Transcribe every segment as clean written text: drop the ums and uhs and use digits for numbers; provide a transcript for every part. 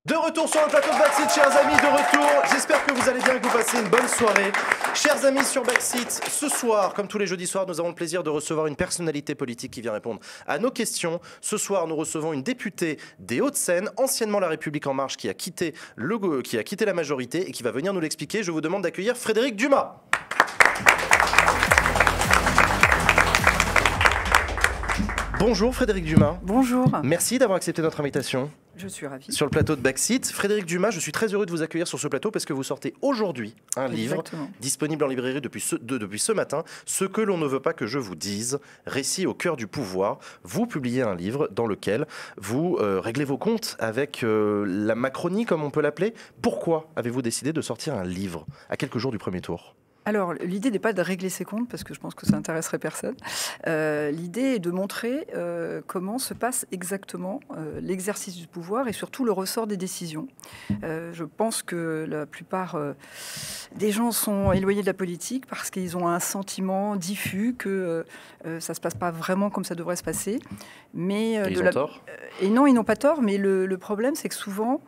De retour sur le plateau de Backseat, chers amis, de retour. J'espère que vous allez bien et que vous passez une bonne soirée. Chers amis sur Backseat, ce soir, comme tous les jeudis soirs, nous avons le plaisir de recevoir une personnalité politique qui vient répondre à nos questions. Ce soir, nous recevons une députée des Hauts-de-Seine, anciennement La République En Marche, qui a quitté la majorité et qui va venir nous l'expliquer. Je vous demande d'accueillir Frédérique Dumas. Bonjour Frédérique Dumas. Bonjour. Merci d'avoir accepté notre invitation. Je suis ravie. Sur le plateau de Backseat, Frédérique Dumas, je suis très heureux de vous accueillir sur ce plateau parce que vous sortez aujourd'hui un livre disponible en librairie depuis ce matin, Ce que l'on ne veut pas que je vous dise, récit au cœur du pouvoir. Vous publiez un livre dans lequel vous réglez vos comptes avec la Macronie, comme on peut l'appeler. Pourquoi avez-vous décidé de sortir un livre à quelques jours du premier tour ? Alors, l'idée n'est pas de régler ses comptes, parce que je pense que ça n'intéresserait personne. L'idée est de montrer comment se passe exactement l'exercice du pouvoir et surtout le ressort des décisions. Je pense que la plupart des gens sont éloignés de la politique parce qu'ils ont un sentiment diffus que ça ne se passe pas vraiment comme ça devrait se passer. Mais, ils ont tort ? Et non, ils n'ont pas tort, mais le problème, c'est que souvent,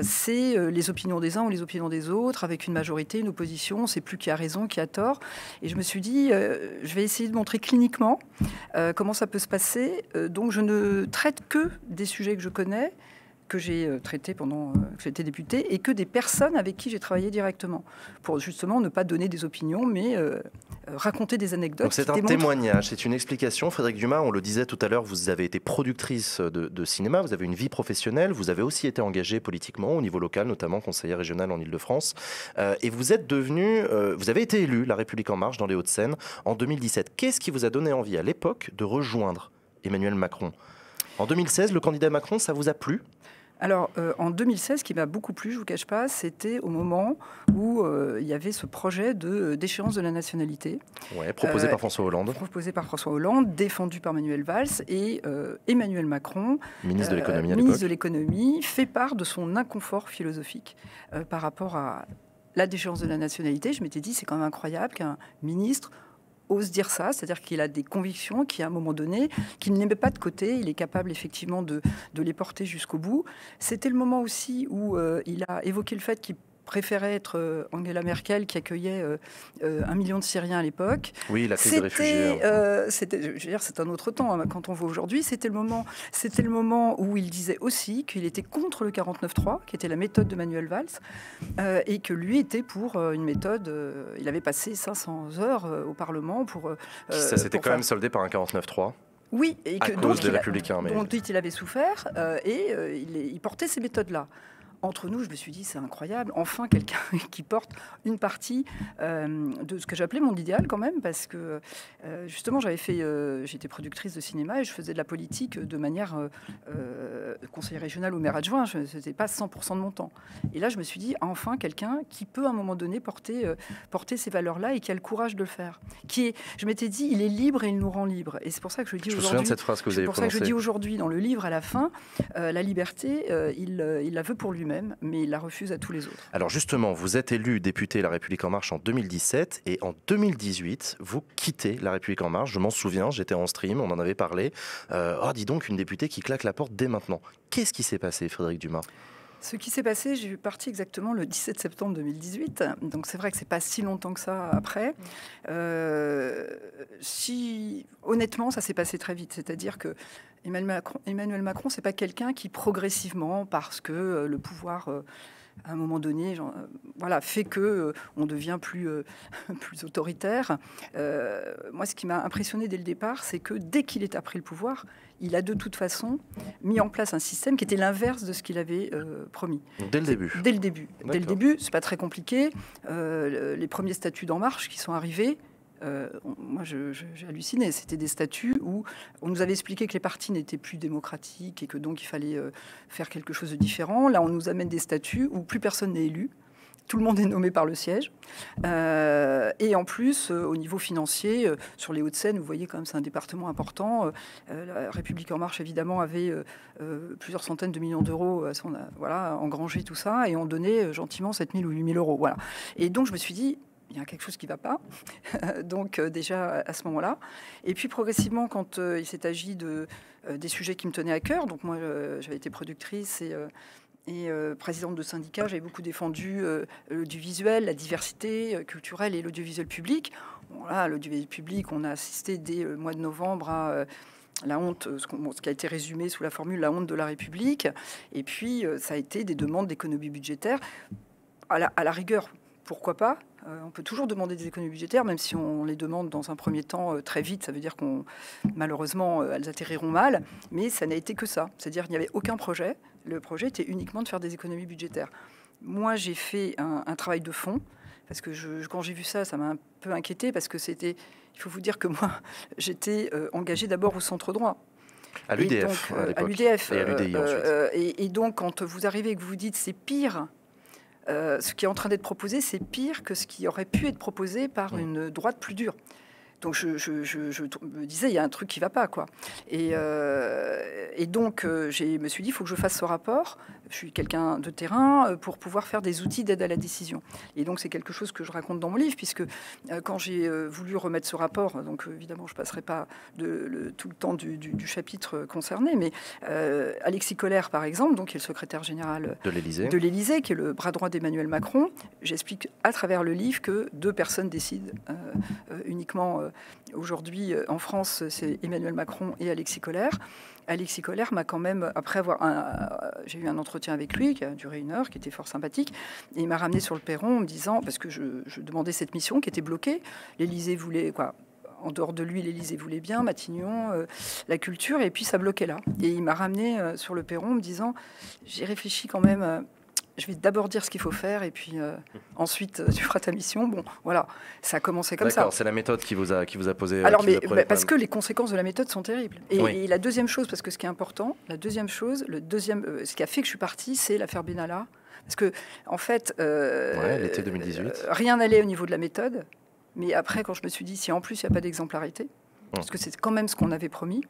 c'est les opinions des uns ou les opinions des autres, avec une majorité, une opposition, on ne sait plus qui a raison, qui a tort. Et je me suis dit, je vais essayer de montrer cliniquement comment ça peut se passer. Donc je ne traite que des sujets que je connais, que j'ai traité pendant que j'étais députée, et que des personnes avec qui j'ai travaillé directement, pour justement ne pas donner des opinions, mais raconter des anecdotes. Donc c'est un témoignage, c'est une explication. Frédérique Dumas, on le disait tout à l'heure, vous avez été productrice de cinéma, vous avez une vie professionnelle, vous avez aussi été engagée politiquement au niveau local, notamment conseillère régionale en Ile-de-France, et vous êtes devenue, vous avez été élue La République En Marche dans les Hauts-de-Seine en 2017. Qu'est-ce qui vous a donné envie à l'époque de rejoindre Emmanuel Macron ? En 2016, le candidat Macron, ça vous a plu ? Alors, en 2016, ce qui m'a beaucoup plu, je ne vous cache pas, c'était au moment où il y avait ce projet d'échéance de la nationalité. Ouais, proposé par François Hollande. Proposé par François Hollande, défendu par Manuel Valls. Et Emmanuel Macron, ministre de l'économie à l'époque. Ministre de l'économie, fait part de son inconfort philosophique par rapport à la déchéance de la nationalité. Je m'étais dit, c'est quand même incroyable qu'un ministre ose dire ça, c'est-à-dire qu'il a des convictions, qu'à un moment donné, qu'il ne les met pas de côté, il est capable effectivement de les porter jusqu'au bout. C'était le moment aussi où il a évoqué le fait qu'il préférait être Angela Merkel qui accueillait 1 million de Syriens à l'époque. Oui, la crise des réfugiés. Je veux dire, c'est un autre temps. Hein. Quand on voit aujourd'hui, c'était le moment où il disait aussi qu'il était contre le 49.3, qui était la méthode de Manuel Valls, et que lui était pour une méthode. Il avait passé 500 heures au Parlement pour. Ça s'était quand même soldé par un 49.3. Oui, et que, à cause des Républicains. Dont il avait souffert, et il portait ces méthodes-là. Entre nous, je me suis dit, c'est incroyable. Enfin, quelqu'un qui porte une partie de ce que j'appelais mon idéal quand même, parce que justement, j'étais productrice de cinéma et je faisais de la politique de manière conseiller régional ou maire adjoint. Ce n'était pas 100% de mon temps. Et là, je me suis dit, enfin, quelqu'un qui peut à un moment donné porter ces valeurs-là et qui a le courage de le faire. Je m'étais dit, il est libre et il nous rend libres. Et c'est pour ça que je dis aujourd'hui. Je me souviens de cette phrase que vous avez prononcée. C'est pour ça que je dis aujourd'hui dans le livre, à la fin, la liberté, il la veut pour lui-même, mais il la refuse à tous les autres. Alors justement, vous êtes élu député La République En Marche en 2017 et en 2018, vous quittez La République En Marche. Je m'en souviens, j'étais en stream, on en avait parlé. Dis donc, une députée qui claque la porte dès maintenant. Qu'est-ce qui s'est passé, Frédérique Dumas ? Ce qui s'est passé, j'ai parti exactement le 17 septembre 2018. Donc c'est vrai que c'est pas si longtemps que ça après. Honnêtement, ça s'est passé très vite. C'est-à-dire que Emmanuel Macron, c'est pas quelqu'un qui progressivement, parce que le pouvoir, à un moment donné, fait que on devient plus autoritaire. Moi, ce qui m'a impressionné dès le départ, c'est que dès qu'il est pris le pouvoir, il a de toute façon mis en place un système qui était l'inverse de ce qu'il avait promis. Dès le début. Dès le début, c'est pas très compliqué. Les premiers statuts d'En Marche qui sont arrivés. Moi, j'ai halluciné. C'était des statuts où on nous avait expliqué que les partis n'étaient plus démocratiques et que donc il fallait faire quelque chose de différent. Là, on nous amène des statuts où plus personne n'est élu. Tout le monde est nommé par le siège. Et en plus, au niveau financier, sur les Hauts-de-Seine, vous voyez quand même c'est un département important. La République En Marche, évidemment, avait plusieurs centaines de millions d'euros engrangé tout ça. Et on donnait gentiment 7 000 ou 8 000 euros. Voilà. Et donc, je me suis dit, il y a quelque chose qui ne va pas, donc déjà à ce moment-là. Et puis progressivement, quand il s'est agi des sujets qui me tenaient à cœur, donc moi j'avais été productrice et Et présidente de syndicat, j'avais beaucoup défendu l'audiovisuel, la diversité culturelle et l'audiovisuel public. Bon, là, l'audiovisuel public, on a assisté dès le mois de novembre à la honte, ce qui a été résumé sous la formule la honte de la République. Et puis, ça a été des demandes d'économie budgétaire. À la rigueur, pourquoi pas ? On peut toujours demander des économies budgétaires, même si on les demande dans un premier temps très vite. Ça veut dire malheureusement, elles atterriront mal. Mais ça n'a été que ça. C'est-à-dire qu'il n'y avait aucun projet. Le projet était uniquement de faire des économies budgétaires. Moi, j'ai fait un travail de fond. Parce que quand j'ai vu ça, ça m'a un peu inquiété. Parce que c'était... Il faut vous dire que moi, j'étais engagée d'abord au centre droit. À l'UDF, à l'UDF. Et à l'UDI ensuite. Et donc, quand vous arrivez et que vous vous dites c'est pire... ce qui est en train d'être proposé, c'est pire que ce qui aurait pu être proposé par une droite plus dure. Donc je me disais, il y a un truc qui ne va pas, quoi. Et donc, je me suis dit, il faut que je fasse ce rapport. Je suis quelqu'un de terrain pour pouvoir faire des outils d'aide à la décision. Et donc, c'est quelque chose que je raconte dans mon livre, puisque quand j'ai voulu remettre ce rapport, donc évidemment, je ne passerai pas tout le temps du chapitre concerné, mais Alexis Collère, par exemple, donc, qui est le secrétaire général de l'Élysée, qui est le bras droit d'Emmanuel Macron, j'explique à travers le livre que 2 personnes décident uniquement. Aujourd'hui, en France, c'est Emmanuel Macron et Alexis Collère. Alexis Collère m'a quand même, après j'ai eu un entretien avec lui qui a duré 1 heure, qui était fort sympathique, et il m'a ramené sur le perron en me disant, parce que je demandais cette mission qui était bloquée, l'Élysée voulait, quoi, en dehors de lui, l'Élysée voulait bien, Matignon, la culture, et puis ça bloquait là. Et il m'a ramené sur le perron en me disant, j'ai réfléchi quand même... je vais d'abord dire ce qu'il faut faire et puis ensuite tu feras ta mission. Bon, voilà, ça a commencé comme ça. D'accord, c'est la méthode qui vous a posé. Alors, parce que les conséquences de la méthode sont terribles. Et la deuxième chose, parce que ce qui est important, ce qui a fait que je suis partie, c'est l'affaire Benalla. Parce que, en fait, l'été 2018, rien n'allait au niveau de la méthode. Mais après, quand je me suis dit, si en plus il n'y a pas d'exemplarité, parce que c'est quand même ce qu'on avait promis.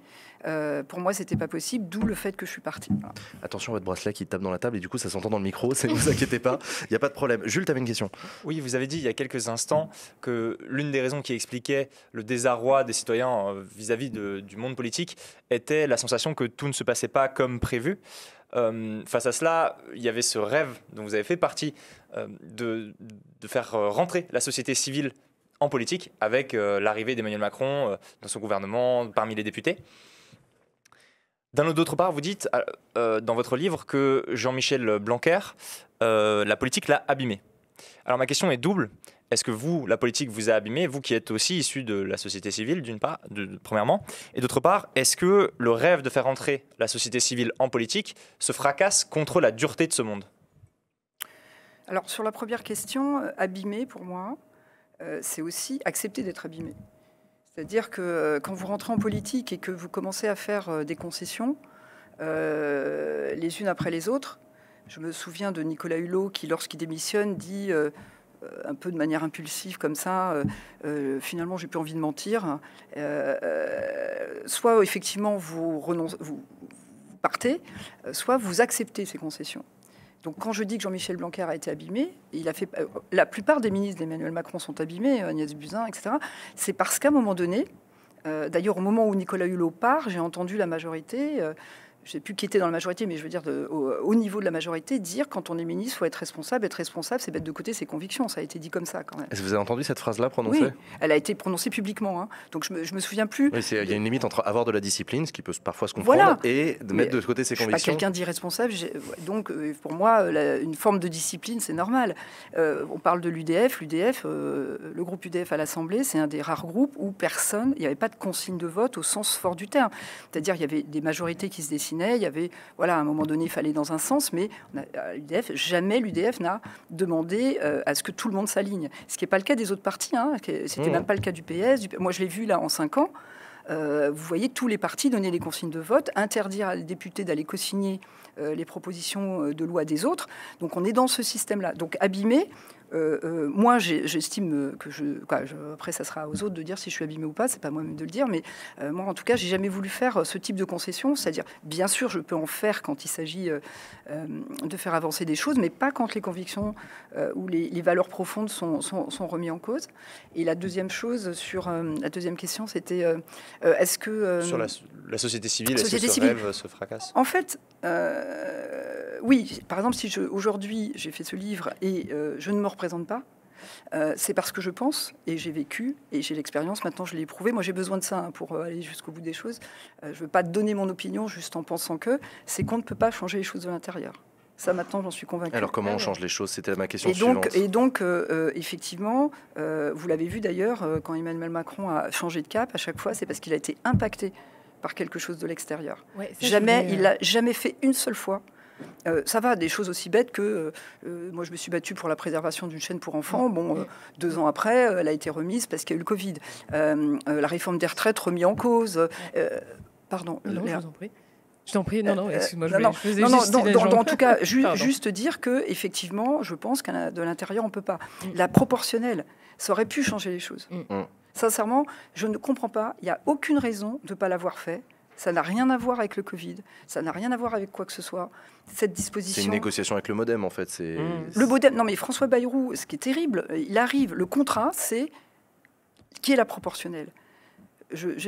Pour moi, c'était pas possible, d'où le fait que je suis partie. Voilà. Attention, votre bracelet qui tape dans la table et du coup, ça s'entend dans le micro. Ne vous inquiétez pas, il n'y a pas de problème. Jules, tu avais une question. Oui, vous avez dit il y a quelques instants que l'une des raisons qui expliquait le désarroi des citoyens vis-à-vis du monde politique était la sensation que tout ne se passait pas comme prévu. Face à cela, il y avait ce rêve dont vous avez fait partie de faire rentrer la société civile en politique avec l'arrivée d'Emmanuel Macron dans son gouvernement, parmi les députés. D'un autre, d'autre part, vous dites dans votre livre que Jean-Michel Blanquer, la politique l'a abîmé. Alors ma question est double. Est-ce que vous, la politique vous a abîmé, vous qui êtes aussi issu de la société civile, d'une part, premièrement, et d'autre part, est-ce que le rêve de faire entrer la société civile en politique se fracasse contre la dureté de ce monde ? Alors sur la première question, abîmé pour moi, c'est aussi accepter d'être abîmé. C'est-à-dire que quand vous rentrez en politique et que vous commencez à faire des concessions, les unes après les autres, je me souviens de Nicolas Hulot qui, lorsqu'il démissionne, dit un peu de manière impulsive comme ça, finalement j'ai plus envie de mentir. Soit effectivement vous partez, soit vous acceptez ces concessions. Donc quand je dis que Jean-Michel Blanquer a été abîmé, il a fait, la plupart des ministres d'Emmanuel Macron sont abîmés, Agnès Buzyn, etc. C'est parce qu'à un moment donné, d'ailleurs au moment où Nicolas Hulot part, j'ai entendu la majorité, je ne sais plus qui était dans la majorité, mais je veux dire au niveau de la majorité, dire quand on est ministre, il faut être responsable. Être responsable, c'est mettre de côté ses convictions. Ça a été dit comme ça quand même. Est-ce que vous avez entendu cette phrase-là prononcée ? Oui, elle a été prononcée publiquement. Hein. Donc je me souviens plus. Oui, il y a une limite entre avoir de la discipline, ce qui peut parfois se comprendre, et de mettre de côté ses convictions. Je ne suis pas quelqu'un d'irresponsable. Donc pour moi, une forme de discipline, c'est normal. On parle de l'UDF. Le groupe UDF à l'Assemblée, c'est un des rares groupes où il n'y avait pas de consigne de vote au sens fort du terme. C'est-à-dire il y avait des majorités qui se dessinaient. Il y avait, à un moment donné, il fallait dans un sens, mais à l'UDF, jamais l'UDF n'a demandé à ce que tout le monde s'aligne. Ce qui n'est pas le cas des autres partis. Hein. C'était même pas le cas du PS. Moi, je l'ai vu là en 5 ans. Vous voyez tous les partis donner les consignes de vote, interdire à les députés d'aller co-signer les propositions de loi des autres. Donc on est dans ce système-là. Donc abîmé. Moi, j'estime que après, ça sera aux autres de dire si je suis abîmée ou pas. C'est pas moi-même de le dire, mais moi, en tout cas, j'ai jamais voulu faire ce type de concession. C'est-à-dire, bien sûr, je peux en faire quand il s'agit de faire avancer des choses, mais pas quand les convictions ou les valeurs profondes sont remises en cause. Et la deuxième chose la deuxième question, c'était est-ce que sur la société civile, est-ce que ce rêve se fracasse ? En fait. Oui, par exemple, si aujourd'hui j'ai fait ce livre et je ne me représente pas, c'est parce que je pense, et j'ai vécu, et j'ai l'expérience, maintenant je l'ai éprouvé. Moi j'ai besoin de ça pour aller jusqu'au bout des choses. Je ne veux pas donner mon opinion juste en pensant que, c'est qu'on ne peut pas changer les choses de l'intérieur. Ça maintenant j'en suis convaincue. Alors comment on change les choses? C'était ma question suivante. Et donc effectivement, vous l'avez vu d'ailleurs, quand Emmanuel Macron a changé de cap, à chaque fois c'est parce qu'il a été impacté par quelque chose de l'extérieur. Ouais, il n'a jamais fait une seule fois. Ça va, des choses aussi bêtes que moi je me suis battue pour la préservation d'une chaîne pour enfants. Bon, 2 ans après, elle a été remise parce qu'il y a eu le Covid. La réforme des retraites remise en cause. Pardon. Non, je vous en prie. Je t'en prie, non, excuse-moi. En tout cas, juste dire que effectivement, je pense qu'à de l'intérieur, on ne peut pas. La proportionnelle, ça aurait pu changer les choses. Sincèrement, je ne comprends pas. Il n'y a aucune raison de ne pas l'avoir fait. Ça n'a rien à voir avec le Covid. Ça n'a rien à voir avec quoi que ce soit. Cette disposition... C'est une négociation avec le MoDem, en fait. Le MoDem... Non, mais François Bayrou, ce qui est terrible, il arrive, le contrat, c'est qui est la proportionnelle.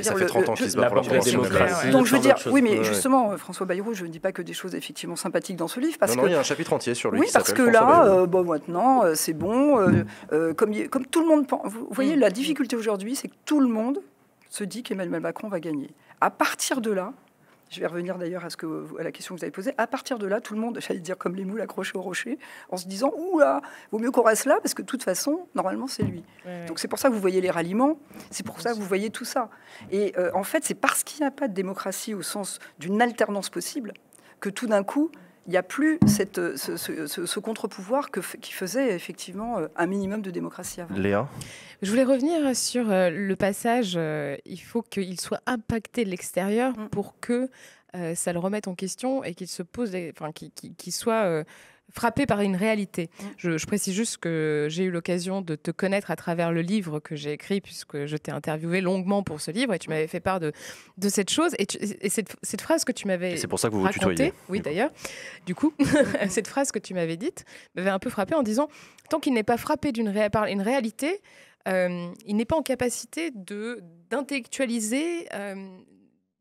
Ça fait 30 ans qu'il se bat pour la démocratie. Donc je veux dire, oui, mais justement, François Bayrou, je ne dis pas que des choses effectivement sympathiques dans ce livre, parce que il y a un chapitre entier sur lui. Oui, parce que là, maintenant, c'est bon, comme tout le monde pense. Vous voyez, la difficulté aujourd'hui, c'est que tout le monde se dit qu'Emmanuel Macron va gagner. À partir de là, je vais revenir d'ailleurs à la question que vous avez posée, à partir de là, tout le monde, j'allais dire comme les moules accrochés au rocher, en se disant, oula, vaut mieux qu'on reste là, parce que de toute façon, normalement, c'est lui. Donc c'est pour ça que vous voyez les ralliements, c'est pour ça que vous voyez tout ça. Et en fait, c'est parce qu'il n'y a pas de démocratie au sens d'une alternance possible, que tout d'un coup, il n'y a plus ce contre-pouvoir qui faisait effectivement un minimum de démocratie avant. Léa ? Je voulais revenir sur le passage, il faut qu'il soit impacté de l'extérieur pour que ça le remette en question et qu'il se pose, qu'il soit frappé par une réalité. Je précise juste que j'ai eu l'occasion de te connaître à travers le livre que j'ai écrit, puisque je t'ai interviewé longuement pour ce livre et tu m'avais fait part de cette chose. Et cette phrase que tu m'avais c'est pour ça que vous racontée, vous tutoyez. Oui, d'ailleurs. Du coup, cette phrase que tu m'avais dite m'avait un peu frappée en disant « Tant qu'il n'est pas frappé par une réalité, il n'est pas en capacité d'intellectualiser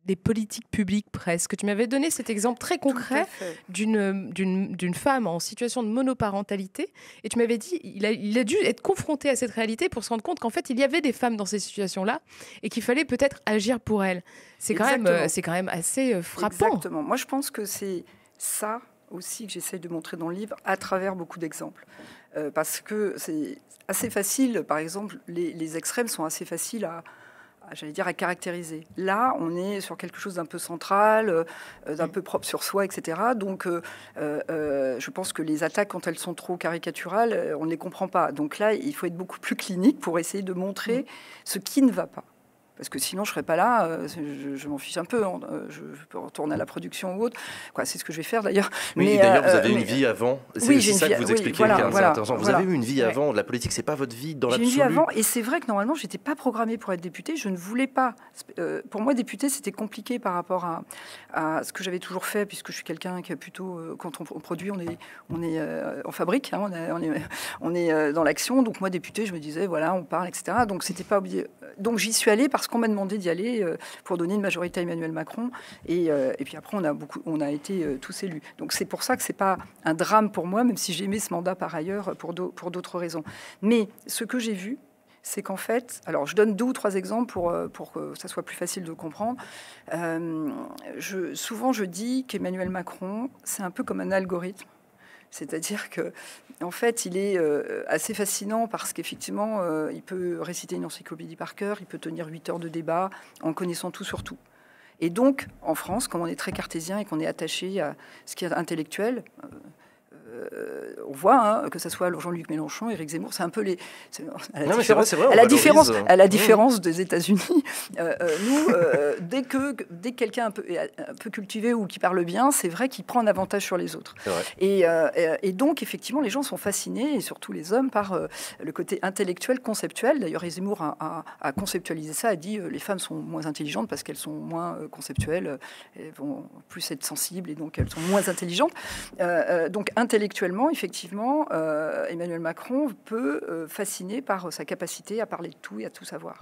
des politiques publiques presque. » Tu m'avais donné cet exemple très concret d'une femme en situation de monoparentalité et tu m'avais dit il a dû être confronté à cette réalité pour se rendre compte qu'en fait il y avait des femmes dans ces situations-là et qu'il fallait peut-être agir pour elles. C'est quand même assez frappant. Exactement. Moi je pense que c'est ça aussi que j'essaie de montrer dans le livre à travers beaucoup d'exemples. Parce que c'est assez facile, par exemple, les extrêmes sont assez faciles à caractériser. Là, on est sur quelque chose d'un peu central, d'un peu propre sur soi, etc. Donc, je pense que les attaques, quand elles sont trop caricaturales, on ne les comprend pas. Donc là, il faut être beaucoup plus clinique pour essayer de montrer ce qui ne va pas. Parce que sinon, je ne serais pas là, je m'en fiche un peu. Je peux retourner à la production ou autre. C'est ce que je vais faire d'ailleurs. Oui, mais d'ailleurs, vous avez une vie avant. C'est ça que vous expliquez, qui est intéressant. Vous avez eu une vie avant. La politique, ce n'est pas votre vie dans l'absolu. J'ai une vie avant, et c'est vrai que normalement, je n'étais pas programmée pour être députée. Je ne voulais pas. Pour moi, députée, c'était compliqué par rapport à ce que j'avais toujours fait, puisque je suis quelqu'un qui a plutôt, quand on produit, on est en fabrique, hein, on est dans l'action. Donc moi, députée, je me disais, voilà, on parle, etc. Donc c'était pas obligé. Donc j'y suis allée parce qu'on m'a demandé d'y aller pour donner une majorité à Emmanuel Macron. Et puis après, on a été tous élus. Donc c'est pour ça que c'est pas un drame pour moi, même si j'ai aimé ce mandat par ailleurs pour d'autres raisons. Mais ce que j'ai vu, c'est qu'en fait, alors je donne 2 ou 3 exemples pour que ça soit plus facile de comprendre. Souvent, je dis qu'Emmanuel Macron, c'est un peu comme un algorithme. C'est-à-dire que, en fait, il est assez fascinant parce qu'effectivement, il peut réciter une encyclopédie par cœur, il peut tenir 8 heures de débat en connaissant tout sur tout. Et donc, en France, comme on est très cartésien et qu'on est attaché à ce qui est intellectuel, on voit que ce soit Jean-Luc Mélenchon, Éric Zemmour, c'est un peu à la différence des États-Unis. Nous, dès que quelqu'un un peu cultivé ou qui parle bien, c'est vrai qu'il prend un avantage sur les autres. Et donc, effectivement, les gens sont fascinés, et surtout les hommes, par le côté intellectuel, conceptuel. D'ailleurs, Éric Zemmour a conceptualisé ça, a dit les femmes sont moins intelligentes parce qu'elles sont moins conceptuelles, elles vont plus être sensibles et donc elles sont moins intelligentes. Donc, intellectuellement, effectivement, Emmanuel Macron peut fasciner par sa capacité à parler de tout et à tout savoir.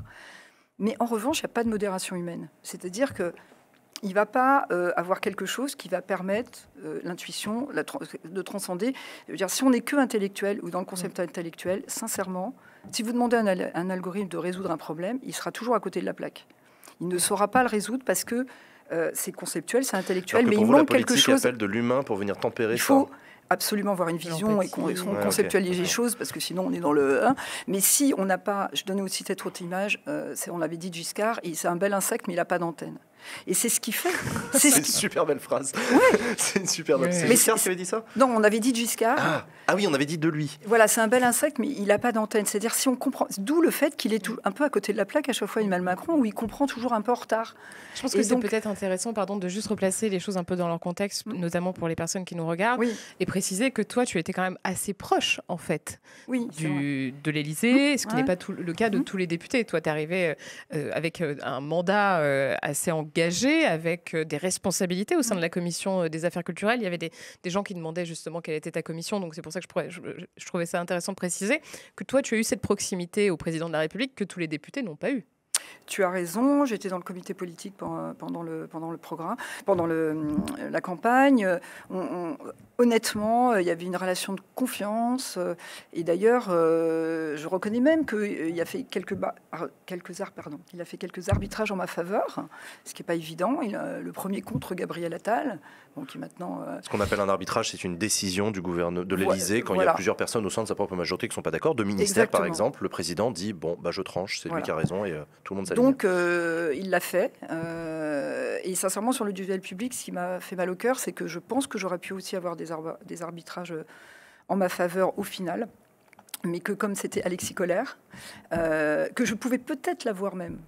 Mais en revanche, il n'y a pas de modération humaine. C'est-à-dire que il ne va pas avoir quelque chose qui va permettre l'intuition de transcender. Je veux dire, si on n'est que intellectuel ou dans le concept intellectuel, sincèrement, si vous demandez à un algorithme de résoudre un problème, il sera toujours à côté de la plaque. Il ne saura pas le résoudre parce que c'est conceptuel, c'est intellectuel, mais il manque quelque chose. La politique appelle de l'humain pour venir tempérer ça. Il faut absolument avoir une vision et conceptualiser les choses, parce que sinon on est dans le... Mais si on n'a pas... Je donnais aussi cette autre image, on avait dit Giscard, c'est un bel insecte, mais il n'a pas d'antenne. Et c'est ce qui fait... C'est une super belle phrase. Ouais. C'est une super belle... C'est Giscard qui avait dit ça ? Non, on avait dit Giscard. Ah oui, on avait dit de lui. Voilà, c'est un bel insecte, mais il n'a pas d'antenne. C'est-à-dire, si on comprend... D'où le fait qu'il est un peu à côté de la plaque à chaque fois Emmanuel Macron, où il comprend toujours un peu en retard. Je pense que c'est peut-être intéressant de juste replacer les choses un peu dans leur contexte, notamment pour les personnes qui nous regardent, et préciser que toi, tu étais quand même assez proche, en fait, de l'Élysée, ce qui n'est pas le cas de tous les députés. Toi, tu es arrivé avec un mandat assez engagé, avec des responsabilités au sein de la commission des affaires culturelles. Il y avait des gens qui demandaient justement quelle était ta commission, donc c'est pour ça que je trouvais ça intéressant de préciser que toi, tu as eu cette proximité au président de la République que tous les députés n'ont pas eu. Tu as raison, j'étais dans le comité politique pendant le programme, pendant la campagne. Honnêtement, il y avait une relation de confiance. Et d'ailleurs, je reconnais même qu'il a fait quelques arbitrages en ma faveur, ce qui n'est pas évident. Le premier contre Gabriel Attal, qui maintenant... Ce qu'on appelle un arbitrage, c'est une décision du gouverneur de l'Élysée quand il y a plusieurs personnes au sein de sa propre majorité qui ne sont pas d'accord. De ministère, par exemple, le président dit je tranche, c'est lui qui a raison et tout le monde s'aligne. Donc, il l'a fait. Et sincèrement, sur le duel public, ce qui m'a fait mal au cœur, c'est que je pense que j'aurais pu aussi avoir des arbitrages en ma faveur au final. Mais que comme c'était Alexis Colère, que je pouvais peut-être l'avoir même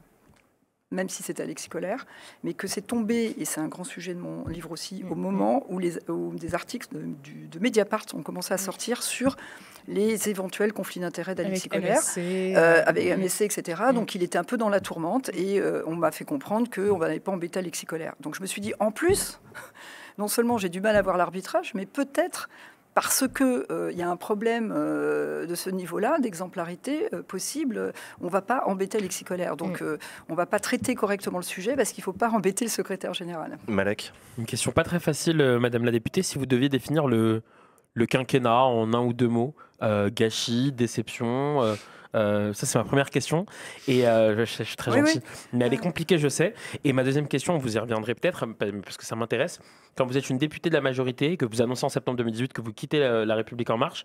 si c'était Alexis Colère, mais que c'est tombé, et c'est un grand sujet de mon livre aussi, au moment où des articles de Mediapart ont commencé à sortir sur les éventuels conflits d'intérêts d'Alexis Colère, avec MSC, etc. Donc il était un peu dans la tourmente, et on m'a fait comprendre qu'on n'allait pas embêter Alexis Colère. Donc je me suis dit, en plus, non seulement j'ai du mal à voir l'arbitrage, mais peut-être... Parce qu'il y a un problème de ce niveau-là, d'exemplarité possible, on ne va pas embêter Alexis Colère. Donc on ne va pas traiter correctement le sujet parce qu'il ne faut pas embêter le secrétaire général. Malek. Une question pas très facile, Madame la députée. Si vous deviez définir le quinquennat en un ou deux mots, gâchis, déception... ça, c'est ma première question. Et je suis très gentil, mais elle est compliquée, je sais. Et ma deuxième question, vous y reviendrez peut-être, parce que ça m'intéresse. Quand vous êtes une députée de la majorité, que vous annoncez en septembre 2018 que vous quittez la République En Marche,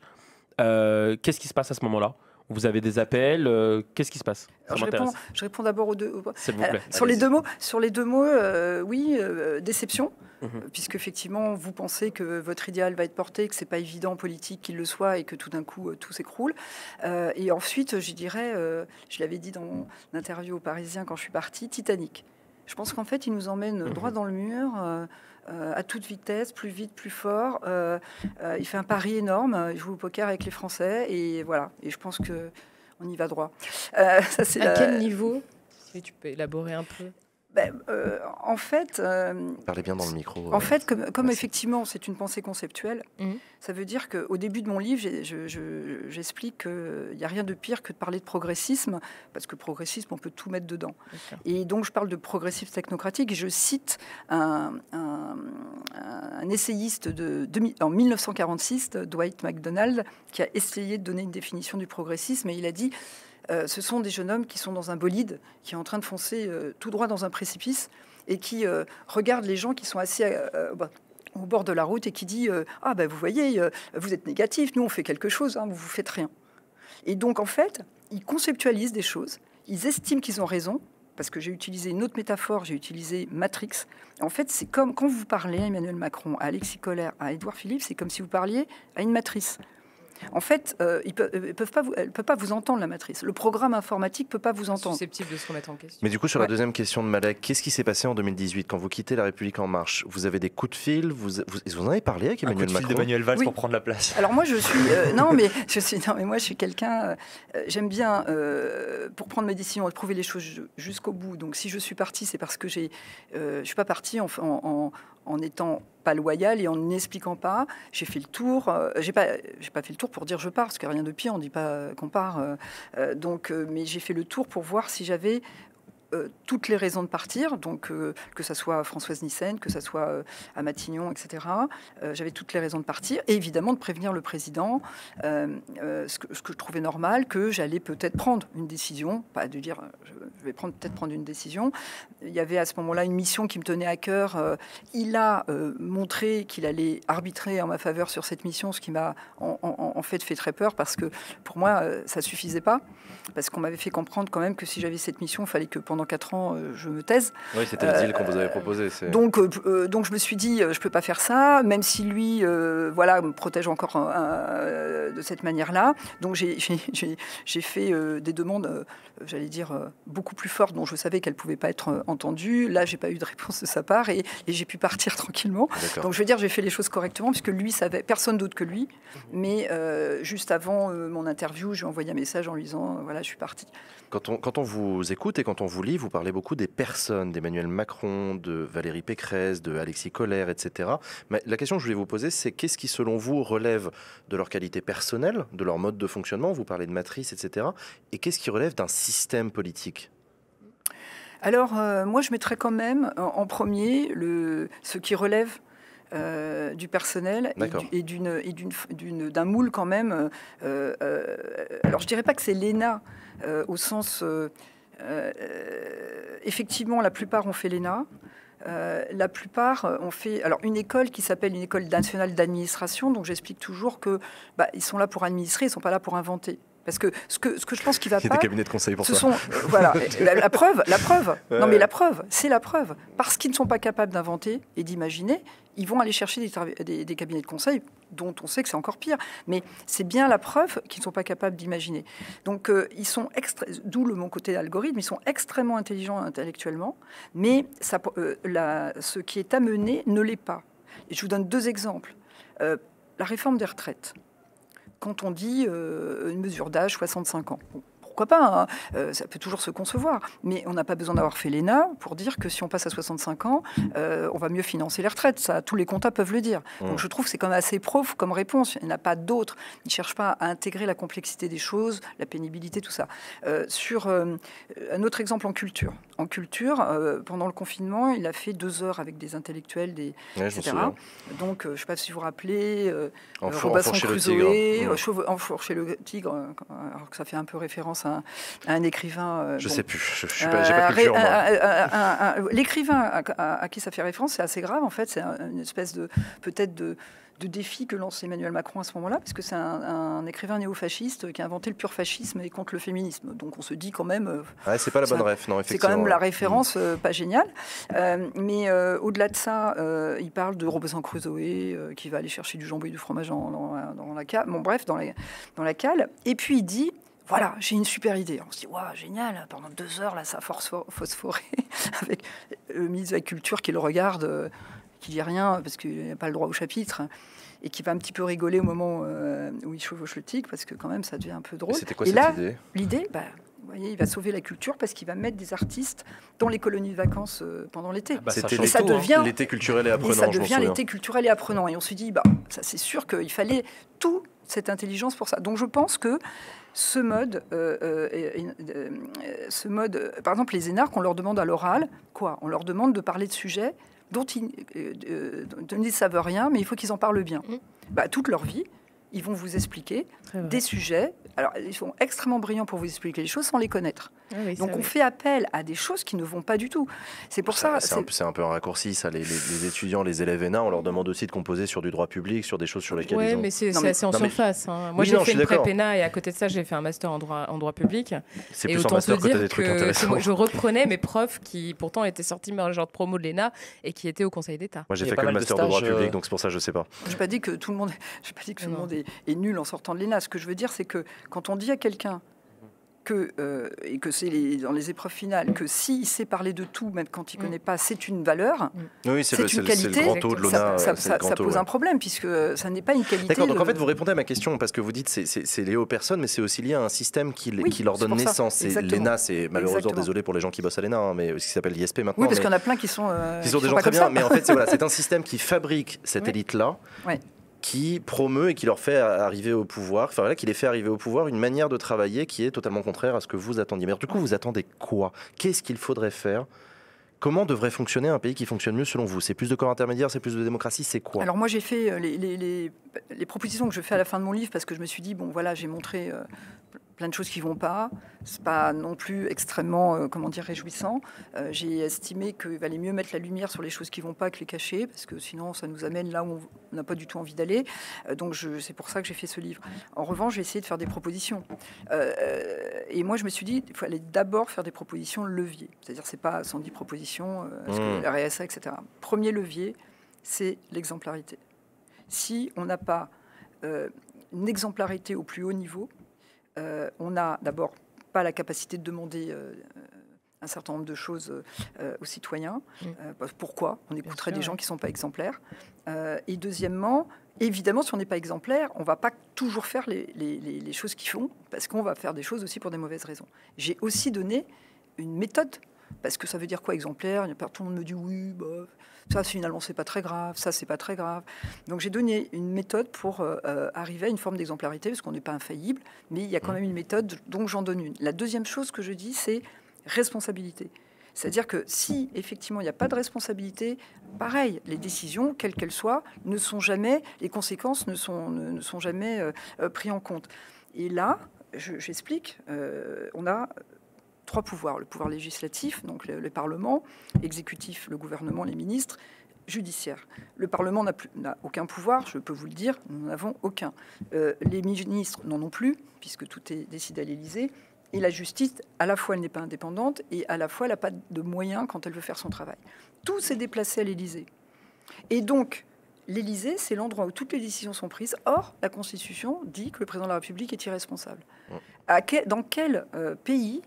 qu'est-ce qui se passe à ce moment-là ? Vous avez des appels, qu'est-ce qui se passe ? Je réponds d'abord aux deux. S'il vous plaît. Sur les deux mots, oui, déception. Puisque effectivement, vous pensez que votre idéal va être porté, que c'est pas évident en politique qu'il le soit et que tout d'un coup tout s'écroule. Et ensuite, je dirais, je l'avais dit dans mon interview au Parisien quand je suis partie, Titanic. Je pense qu'en fait, il nous emmène droit dans le mur, à toute vitesse, plus vite, plus fort. Il fait un pari énorme. Il joue au poker avec les Français et voilà. Et je pense que on y va droit. Ça, c'est quel niveau ? Si tu peux élaborer un peu. En fait... Parlez bien dans le micro. En fait, comme effectivement, c'est une pensée conceptuelle, ça veut dire qu'au début de mon livre, j'explique qu'il n'y a rien de pire que de parler de progressisme, parce que progressisme, on peut tout mettre dedans. Et donc, je parle de progressisme technocratique, et je cite un essayiste en 1946, Dwight MacDonald, qui a essayé de donner une définition du progressisme, et il a dit... ce sont des jeunes hommes qui sont dans un bolide, qui est en train de foncer tout droit dans un précipice et qui regardent les gens qui sont assis au bord de la route et qui disent vous voyez, vous êtes négatif, nous on fait quelque chose, vous faites rien. Et donc en fait, ils conceptualisent des choses, ils estiment qu'ils ont raison, parce que j'ai utilisé une autre métaphore, j'ai utilisé Matrix. En fait, c'est comme quand vous parlez à Emmanuel Macron, à Alexis Colère, à Édouard Philippe, c'est comme si vous parliez à une matrice. En fait, elle ne peut pas vous entendre, la matrice. Le programme informatique ne peut pas vous entendre. Susceptible de se remettre en question. Mais du coup, sur la deuxième question de Malek, qu'est-ce qui s'est passé en 2018 quand vous quittez La République En Marche ? Vous avez des coups de fil, vous en avez parlé avec Emmanuel Macron ? Un coup de fil d'Emmanuel Valls pour prendre la place. Alors moi, je suis quelqu'un... j'aime bien, pour prendre mes décisions, prouver les choses jusqu'au bout. Donc si je suis partie, c'est parce que je ne suis pas partie en étant pas loyal et en n'expliquant pas. J'ai fait le tour. J'ai pas fait le tour pour dire je pars, parce qu'il n'y a rien de pire, on ne dit pas qu'on part. Mais j'ai fait le tour pour voir si j'avais toutes les raisons de partir, donc que ça soit à Françoise Nyssen, que ça soit à Matignon, etc. J'avais toutes les raisons de partir, et évidemment de prévenir le président, ce que je trouvais normal, que j'allais peut-être prendre une décision, pas de dire je vais peut-être prendre une décision. Il y avait à ce moment-là une mission qui me tenait à cœur. Il a montré qu'il allait arbitrer en ma faveur sur cette mission, ce qui m'a en fait très peur, parce que pour moi, ça ne suffisait pas, parce qu'on m'avait fait comprendre quand même que si j'avais cette mission, il fallait que pendant 4 ans, je me taise. Oui, c'était le deal qu'on vous avait proposé. Donc je me suis dit, je ne peux pas faire ça, même si lui me protège encore de cette manière-là. Donc j'ai fait des demandes, j'allais dire, beaucoup plus fortes, dont je savais qu'elles ne pouvaient pas être entendues. Là, je n'ai pas eu de réponse de sa part, et j'ai pu partir tranquillement. Donc je veux dire, j'ai fait les choses correctement, puisque lui savait, personne d'autre que lui. Mais juste avant mon interview, je lui ai envoyé un message en lui disant, voilà, je suis partie. Quand on vous écoute et quand on vous lit, vous parlez beaucoup des personnes, d'Emmanuel Macron, de Valérie Pécresse, de Alexis Collère, etc. Mais la question que je voulais vous poser, c'est qu'est-ce qui, selon vous, relève de leur qualité personnelle, de leur mode de fonctionnement? Vous parlez de matrice, etc. Et qu'est-ce qui relève d'un système politique? Alors, moi, je mettrais quand même en premier ce qui relève du personnel et d'un moule quand même. Alors, je dirais pas que c'est l'ENA au sens... effectivement, la plupart ont fait l'ENA. La plupart ont fait une école qui s'appelle une école nationale d'administration. Donc, j'explique toujours que ils sont là pour administrer, ils sont pas là pour inventer. Parce que ce que je pense qu'il va pas... Il y a des cabinets de conseil pour ça. Voilà, la preuve. Ouais. Non, mais la preuve, c'est la preuve. Parce qu'ils ne sont pas capables d'inventer et d'imaginer, ils vont aller chercher des cabinets de conseil dont on sait que c'est encore pire. Mais c'est bien la preuve qu'ils ne sont pas capables d'imaginer. Donc, ils sont d'où mon côté algorithme, ils sont extrêmement intelligents intellectuellement, mais ce qui est amené ne l'est pas. Et je vous donne 2 exemples. La réforme des retraites. Quand on dit une mesure d'âge 65 ans, bon, pourquoi pas, hein, ça peut toujours se concevoir, mais on n'a pas besoin d'avoir fait l'ENA pour dire que si on passe à 65 ans, on va mieux financer les retraites. Ça, tous les comptables peuvent le dire. Donc je trouve que c'est quand même assez prof comme réponse. Il n'y en a pas d'autres. Ils ne cherchent pas à intégrer la complexité des choses, la pénibilité, tout ça. Sur un autre exemple en culture. En culture, pendant le confinement, il a fait 2 heures avec des intellectuels, etc. Donc, je ne sais pas si vous vous rappelez, Robinson Crusoe, Enfourcher le tigre, alors que ça fait un peu référence à un écrivain. Je ne sais plus, j'ai pas de culture, moi. L'écrivain à qui ça fait référence, c'est assez grave, en fait. C'est une espèce de défi que lance Emmanuel Macron à ce moment-là, parce que c'est un écrivain néo-fasciste qui a inventé le pur fascisme et contre le féminisme. Donc on se dit quand même... c'est pas la bonne ref, non, effectivement. C'est quand même la référence pas géniale. Mais au-delà de ça, il parle de Robinson Crusoe qui va aller chercher du jambon et du fromage dans la cale. Bon, bref, dans la cale. Et puis il dit... Voilà, j'ai une super idée. On se dit, waouh, génial, pendant 2 heures, là, ça a phosphoré avec le ministre de la Culture qui le regarde, qui dit rien parce qu'il n'a pas le droit au chapitre, et qui va un petit peu rigoler au moment où il chevauche le tigre, parce que quand même, ça devient un peu drôle. Et c'était quoi cette idée ? L'idée, vous voyez, il va sauver la culture parce qu'il va mettre des artistes dans les colonies de vacances pendant l'été. C'était ça devient l'été culturel et apprenant. Et ça devient l'été culturel et apprenant. Et on se dit, ça c'est sûr qu'il fallait toute cette intelligence pour ça. Donc je pense que ce mode, par exemple, les énarques, on leur demande à l'oral, quoi ? On leur demande de parler de sujets dont ils ne savent rien, mais il faut qu'ils en parlent bien. Toute leur vie, ils vont vous expliquer des sujets. Alors, ils sont extrêmement brillants pour vous expliquer les choses sans les connaître. Donc, on fait appel à des choses qui ne vont pas du tout. C'est pour ça... C'est un peu un raccourci, ça. Les étudiants, les élèves ENA, on leur demande aussi de composer sur du droit public, sur des choses sur lesquelles ils ont... mais c'est assez en surface. Hein. Moi, j'ai fait une prép ENA et à côté de ça, j'ai fait un master en droit public. C'est plus en master que tu as des trucs intéressants. Je reprenais mes profs qui, pourtant, étaient sortis de genre de promo de l'ENA et qui étaient au Conseil d'État. Moi, j'ai fait que le master de droit public, donc c'est pour ça que je ne sais pas. Je n'ai pas dit que tout le monde est nul en sortant de l'ENA. Ce que je veux dire, c'est que quand on dit à quelqu'un et que c'est dans les épreuves finales, que s'il sait parler de tout, même quand il ne connaît pas, c'est une valeur, oui, c'est une qualité. Le grand taux de l'ONA, ça pose un problème, puisque ça n'est pas une qualité. D'accord, donc en fait, vous répondez à ma question, parce que vous dites c'est lié aux personnes, mais c'est aussi lié à un système qui leur donne naissance. Et l'ENA, c'est malheureusement, désolé pour les gens qui bossent à l'ENA, mais ce qui s'appelle l'ISP maintenant. Oui, parce qu'il y en a plein qui sont des gens très bien, mais en fait, c'est un système qui fabrique cette élite-là, qui promeut et qui leur fait arriver au pouvoir, enfin voilà, qui les fait arriver au pouvoir une manière de travailler qui est totalement contraire à ce que vous attendiez. Mais alors, du coup, vous attendez quoi? Qu'est-ce qu'il faudrait faire? Comment devrait fonctionner un pays qui fonctionne mieux selon vous? C'est plus de corps intermédiaires, c'est plus de démocratie, c'est quoi? Alors moi j'ai fait les propositions que je fais à la fin de mon livre parce que je me suis dit, bon voilà, j'ai montré plein de choses qui vont pas. C'est pas non plus extrêmement, réjouissant. J'ai estimé qu'il valait mieux mettre la lumière sur les choses qui vont pas que les cacher, parce que sinon ça nous amène là où on n'a pas du tout envie d'aller. Donc c'est pour ça que j'ai fait ce livre. En revanche, j'ai essayé de faire des propositions. Et moi, je me suis dit, il faut aller d'abord faire des propositions levier. C'est-à-dire, c'est pas 110 propositions, la RSA, etc. Premier levier, c'est l'exemplarité. Si on n'a pas une exemplarité au plus haut niveau, on n'a d'abord pas la capacité de demander un certain nombre de choses aux citoyens. Pourquoi? On écouterait des gens qui ne sont pas exemplaires. Et deuxièmement, évidemment, si on n'est pas exemplaire, on ne va pas toujours faire les choses qu'ils font, parce qu'on va faire des choses aussi pour des mauvaises raisons. J'ai aussi donné une méthode, parce que ça veut dire quoi exemplaire? Tout le monde me dit oui, bah, ça finalement c'est pas très grave, ça c'est pas très grave. Donc j'ai donné une méthode pour arriver à une forme d'exemplarité, parce qu'on n'est pas infaillible, mais il y a quand même une méthode, donc j'en donne une. La deuxième chose que je dis, c'est responsabilité. C'est-à-dire que si effectivement il n'y a pas de responsabilité, pareil, les décisions, quelles qu'elles soient, ne sont jamais, les conséquences ne sont jamais prises en compte. Et là, j'explique, on a 3 pouvoirs. Le pouvoir législatif, donc le Parlement, exécutif, le gouvernement, les ministres, judiciaire. Le Parlement n'a aucun pouvoir, je peux vous le dire, nous n'en avons aucun. Les ministres n'en ont plus, puisque tout est décidé à l'Élysée. Et la justice, à la fois, elle n'est pas indépendante, et à la fois, elle n'a pas de moyens quand elle veut faire son travail. Tout s'est déplacé à l'Élysée. Et donc, l'Élysée, c'est l'endroit où toutes les décisions sont prises. Or, la Constitution dit que le président de la République est irresponsable. Dans quel pays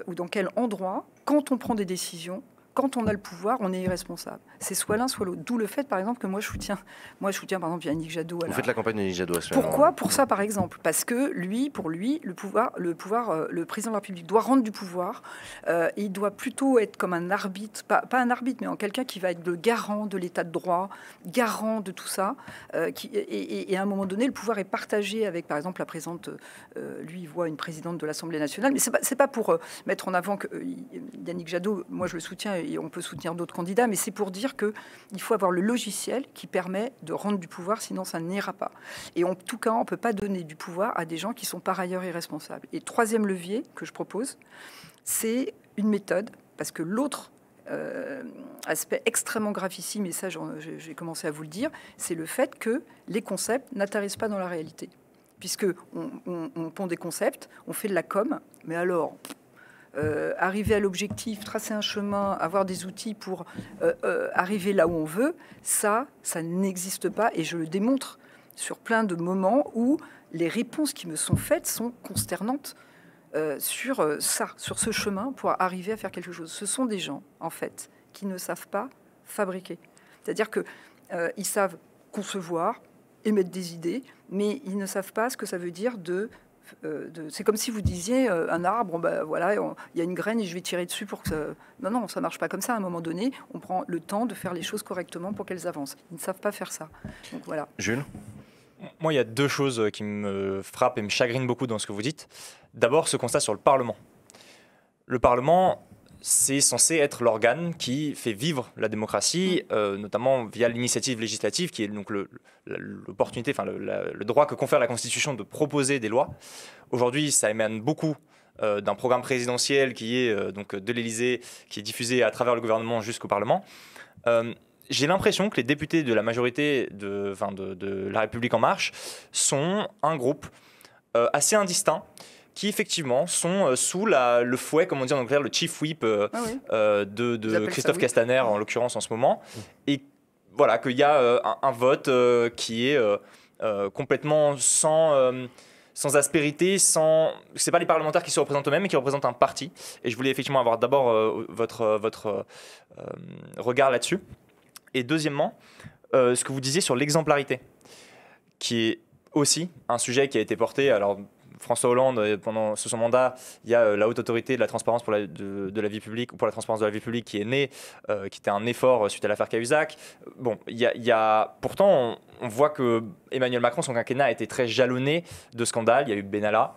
ou dans quel endroit, quand on prend des décisions, quand on a le pouvoir, on est irresponsable. C'est soit l'un, soit l'autre. D'où le fait, par exemple, que moi je soutiens par exemple Yannick Jadot. Vous faites la campagne de Yannick Jadot. Pourquoi? Pour ça, par exemple. Parce que pour lui, le président de la République doit rendre du pouvoir. Il doit plutôt être comme un arbitre, pas un arbitre, mais en quelqu'un qui va être le garant de l'état de droit, garant de tout ça. Et à un moment donné, le pouvoir est partagé avec, par exemple, la présidente. Lui, il voit une présidente de l'Assemblée nationale. Mais c'est pas pour mettre en avant que Yannick Jadot, moi je le soutiens, et on peut soutenir d'autres candidats, mais c'est pour dire qu'il faut avoir le logiciel qui permet de rendre du pouvoir, sinon ça n'ira pas. Et en tout cas, on ne peut pas donner du pouvoir à des gens qui sont par ailleurs irresponsables. Et troisième levier que je propose, c'est une méthode, parce que l'autre aspect extrêmement gravissime, et ça j'ai commencé à vous le dire, c'est le fait que les concepts n'atterrissent pas dans la réalité. Puisque on pond des concepts, on fait de la com, mais alors... arriver à l'objectif, tracer un chemin, avoir des outils pour arriver là où on veut, ça n'existe pas. Et je le démontre sur plein de moments où les réponses qui me sont faites sont consternantes sur ce chemin pour arriver à faire quelque chose. Ce sont des gens, en fait, qui ne savent pas fabriquer. C'est-à-dire qu'ils savent concevoir, émettre des idées, mais ils ne savent pas ce que ça veut dire c'est comme si vous disiez un arbre, voilà, il y a une graine et je vais tirer dessus pour que ça... Non, ça marche pas comme ça. À un moment donné, on prend le temps de faire les choses correctement pour qu'elles avancent. Ils ne savent pas faire ça. Donc voilà. Jules? Moi, il y a 2 choses qui me frappent et me chagrinent beaucoup dans ce que vous dites. D'abord, ce constat sur le Parlement. Le Parlement, c'est censé être l'organe qui fait vivre la démocratie, notamment via l'initiative législative, qui est donc l'opportunité, le droit que confère la Constitution de proposer des lois. Aujourd'hui, ça émane beaucoup d'un programme présidentiel qui est donc de l'Élysée, qui est diffusé à travers le gouvernement jusqu'au Parlement. J'ai l'impression que les députés de la majorité de La République En Marche sont un groupe assez indistinct, qui effectivement sont sous le fouet, comme on dit en anglais, le chief whip de Christophe Castaner en l'occurrence en ce moment, et voilà qu'il y a un vote qui est complètement sans aspérité, c'est pas les parlementaires qui se représentent eux-mêmes, mais qui représentent un parti. Et je voulais effectivement avoir d'abord votre regard là-dessus. Et deuxièmement, ce que vous disiez sur l'exemplarité, qui est aussi un sujet qui a été porté. Alors François Hollande, pendant son mandat, il y a la haute autorité de la transparence pour de la vie publique, ou pour la transparence de la vie publique, qui est née, qui était un effort suite à l'affaire Cahuzac. Bon, pourtant, on voit que Emmanuel Macron, son quinquennat a été très jalonné de scandales. Il y a eu Benalla.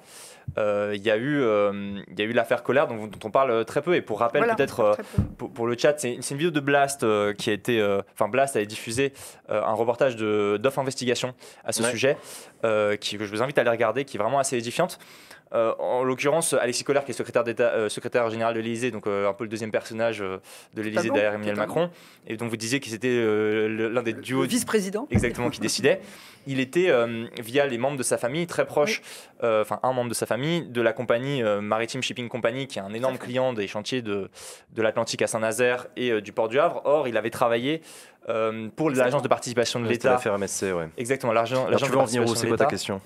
Il y a eu l'affaire Collère dont on parle très peu. Et pour rappel, peut-être pour le chat, c'est une vidéo de Blast qui a été. Blast avait diffusé un reportage d'Off Investigation à ce sujet, que je vous invite à aller regarder, qui est vraiment assez édifiante. En l'occurrence, Alexis Collère, qui est secrétaire général de l'Élysée, donc un peu le deuxième personnage de l'Élysée derrière Emmanuel Macron, et dont vous disiez que c'était l'un des duos. Le vice-président. Exactement, qui décidait. Il était, via les membres de sa famille, très proche, un membre de sa famille, de la compagnie Maritime Shipping Company, qui est un énorme client des chantiers de l'Atlantique à Saint-Nazaire et du port du Havre. Or, il avait travaillé pour l'agence de participation de l'État. L'affaire MSC, ouais. Exactement, l'agence de participation de l'État. C'est quoi ta question?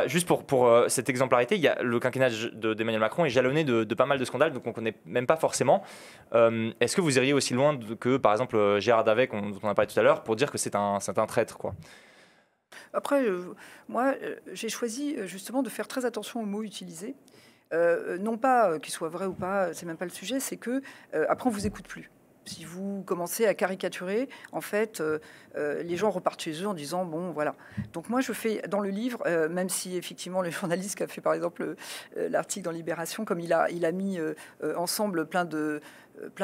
Juste pour cette exemplarité, le quinquennat d'Emmanuel Macron est jalonné de pas mal de scandales, donc on ne connaît même pas forcément. Est-ce que vous iriez aussi loin que, par exemple, Gérard Davet, dont on a parlé tout à l'heure, pour dire que c'est un traître, quoi? Après, moi, j'ai choisi justement de faire très attention aux mots utilisés. Non pas qu'ils soient vrais ou pas, c'est même pas le sujet, c'est que après on vous écoute plus. Si vous commencez à caricaturer, en fait, les gens repartent chez eux en disant bon, voilà. Donc moi, je fais dans le livre, même si effectivement le journaliste qui a fait par exemple l'article dans Libération, comme il a mis ensemble plein de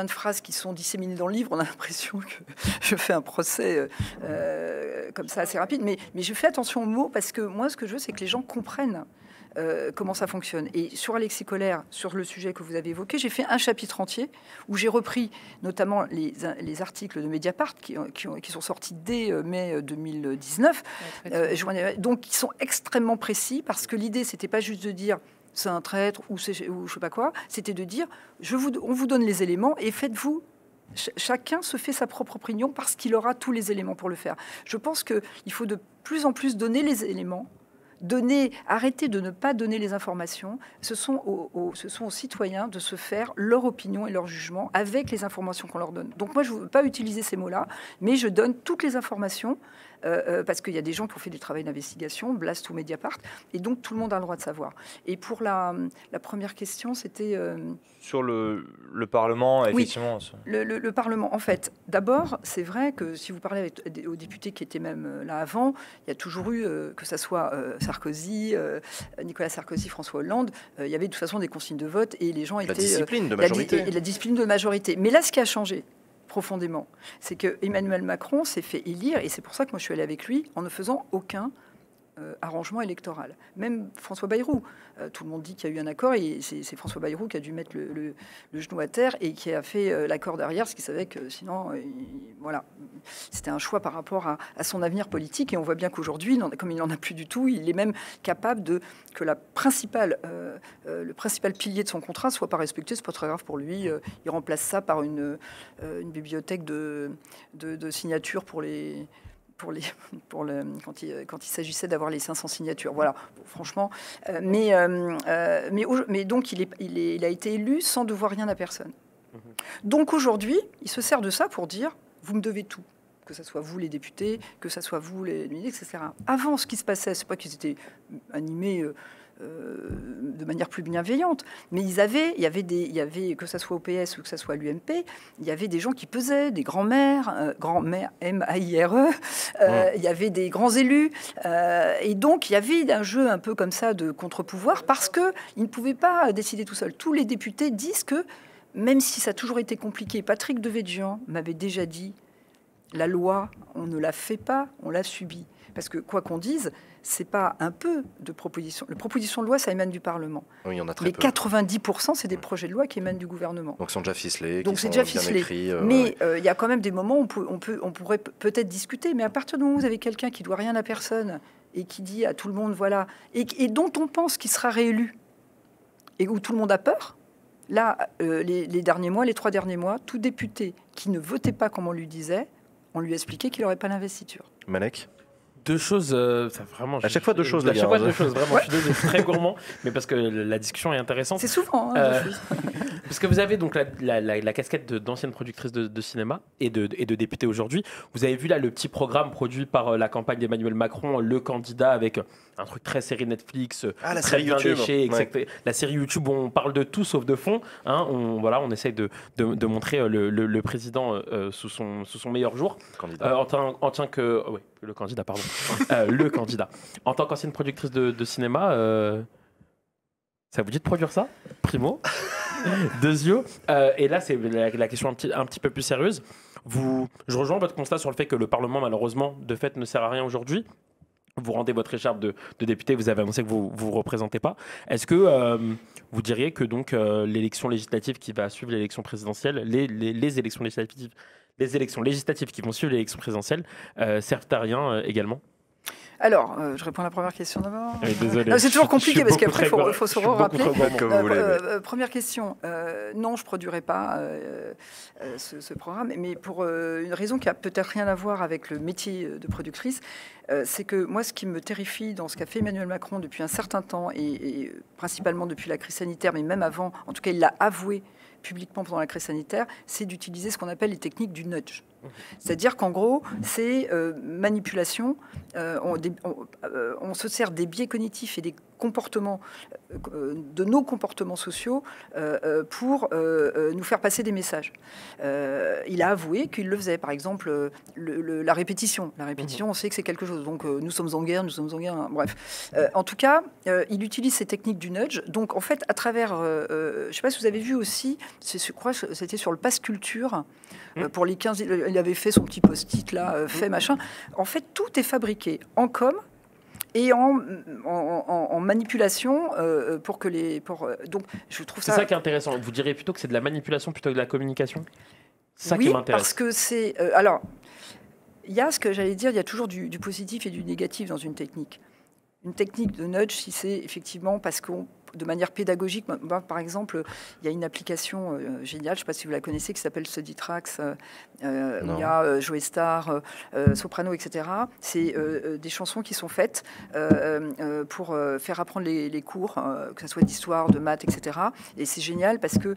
phrases qui sont disséminées dans le livre, on a l'impression que je fais un procès comme ça assez rapide. Mais je fais attention aux mots parce que moi, ce que je veux, c'est que les gens comprennent comment ça fonctionne. Et sur Alexis Collère, sur le sujet que vous avez évoqué, j'ai fait un chapitre entier où j'ai repris notamment les articles de Mediapart qui sont sortis dès mai 2019, donc qui sont extrêmement précis parce que l'idée, c'était pas juste de dire c'est un traître ou je sais pas quoi, c'était de dire on vous donne les éléments et faites-vous. Chacun se fait sa propre opinion parce qu'il aura tous les éléments pour le faire. Je pense qu'il faut de plus en plus donner les éléments. Arrêter de ne pas donner les informations. Ce sont aux citoyens de se faire leur opinion et leur jugement avec les informations qu'on leur donne. Donc moi, je ne veux pas utiliser ces mots-là, mais je donne toutes les informations parce qu'il y a des gens qui ont fait du travail d'investigation, Blast ou Mediapart, et donc tout le monde a le droit de savoir. Et pour la première question, c'était... Sur le Parlement, effectivement. Oui, le Parlement, en fait. D'abord, c'est vrai que si vous parlez aux députés qui étaient même là avant, il y a toujours eu, que ça soit Sarkozy, Nicolas Sarkozy, François Hollande, il y avait de toute façon des consignes de vote et les gens étaient... La discipline de majorité. La discipline de majorité. Mais là, ce qui a changé profondément, c'est que Emmanuel Macron s'est fait élire, et c'est pour ça que moi je suis allée avec lui, en ne faisant aucun arrangement électoral. Même François Bayrou, tout le monde dit qu'il y a eu un accord, et c'est François Bayrou qui a dû mettre le genou à terre et qui a fait l'accord derrière, parce qu'il savait que sinon, voilà, c'était un choix par rapport à son avenir politique. Et on voit bien qu'aujourd'hui, comme il n'en a plus du tout, il est même capable que le principal pilier de son contrat soit pas respecté. C'est pas très grave pour lui. Il remplace ça par une bibliothèque de signatures quand il s'agissait d'avoir les 500 signatures. Voilà, franchement. Mais donc, il a été élu sans devoir rien à personne. Donc, aujourd'hui, il se sert de ça pour dire « vous me devez tout ». Que ce soit vous, les députés, que ce soit vous, les ministres, etc. Avant, ce qui se passait, c'est pas qu'ils étaient animés... de manière plus bienveillante, mais il y avait que ça soit au PS ou que ça soit à l'UMP, il y avait des gens qui pesaient, des grands-mères, M-A-I-R-E, il y avait des grands élus, et donc il y avait un jeu un peu comme ça de contre-pouvoir parce qu'ils ne pouvaient pas décider tout seuls. Tous les députés disent que, même si ça a toujours été compliqué, Patrick Devedjian m'avait déjà dit, la loi, on ne la fait pas, on la subit. Parce que quoi qu'on dise, c'est pas un peu de propositions. La proposition de loi, ça émane du Parlement. Oui, il y en a très mais peu. 90%, c'est des projets de loi qui émanent du gouvernement. Donc, ils sont déjà ficelés. Donc, c'est déjà ficelé. Écrits, mais il y a quand même des moments où on pourrait peut-être discuter. Mais à partir du moment où vous avez quelqu'un qui doit rien à personne et qui dit à tout le monde, voilà, et dont on pense qu'il sera réélu, et où tout le monde a peur, là, les 3 derniers mois, tout député qui ne votait pas comme on lui disait, on lui expliquait qu'il n'aurait pas l'investiture. Malek ? Deux choses, ça vraiment. À chaque fois deux choses, les gars. À chaque fois deux choses, vraiment. Je suis désolé, très gourmand, mais parce que la discussion est intéressante. C'est souvent. Deux choses. Parce que vous avez donc la casquette d'ancienne productrice de cinéma et de députée aujourd'hui. Vous avez vu là le petit programme produit par la campagne d'Emmanuel Macron, le candidat, avec un truc très série Netflix, la très série bien YouTube. léché, Ouais. La série YouTube où on parle de tout sauf de fond. Hein, on essaye de montrer le président sous son meilleur jour. Candidat. En tant que le candidat, pardon. Le candidat. En tant qu'ancienne productrice de cinéma, ça vous dit de produire ça, primo? Deuxio, et là, c'est la question un petit peu plus sérieuse. Je rejoins votre constat sur le fait que le Parlement, malheureusement, de fait, ne sert à rien aujourd'hui. Vous rendez votre écharpe de député, vous avez annoncé que vous ne vous représentez pas. Est-ce que vous diriez que donc l'élection législative qui va suivre l'élection présidentielle, les élections législatives qui vont suivre l'élection présidentielle servent à rien également? Alors, je réponds à la première question d'abord. Oui, désolé. C'est toujours compliqué parce qu'après, il faut se rappeler. Première question. Non, je ne produirai pas ce programme, mais pour une raison qui a peut-être rien à voir avec le métier de productrice, c'est que moi, ce qui me terrifie dans ce qu'a fait Emmanuel Macron depuis un certain temps, et principalement depuis la crise sanitaire, mais même avant, en tout cas, il l'a avoué publiquement pendant la crise sanitaire, c'est d'utiliser ce qu'on appelle les techniques du nudge. C'est-à-dire qu'en gros, c'est manipulation. On se sert des biais cognitifs et des comportements, de nos comportements sociaux, pour nous faire passer des messages. Il a avoué qu'il le faisait. Par exemple, la répétition. La répétition, on sait que c'est quelque chose. Donc, nous sommes en guerre, hein, bref. En tout cas, il utilise ces techniques du nudge. Donc, en fait, à travers... je ne sais pas si vous avez vu aussi, je crois que c'était sur le Pass Culture, pour les 15... Il avait fait son petit post-it, là, fait machin. En fait, tout est fabriqué en com et en manipulation pour que les... donc, je trouve ça... C'est ça qui est intéressant. Vous diriez plutôt que c'est de la manipulation plutôt que de la communication? C'est ça oui, qui m'intéresse. Parce que c'est... alors, il y a ce que j'allais dire, il y a toujours du positif et du négatif dans une technique. Une technique de nudge, si c'est effectivement parce qu'on de manière pédagogique. Moi, par exemple, il y a une application géniale, je ne sais pas si vous la connaissez, qui s'appelle StudyTracks, où il y a Joe Star, Soprano, etc. C'est des chansons qui sont faites pour faire apprendre les cours, que ce soit d'histoire, de maths, etc. Et c'est génial parce que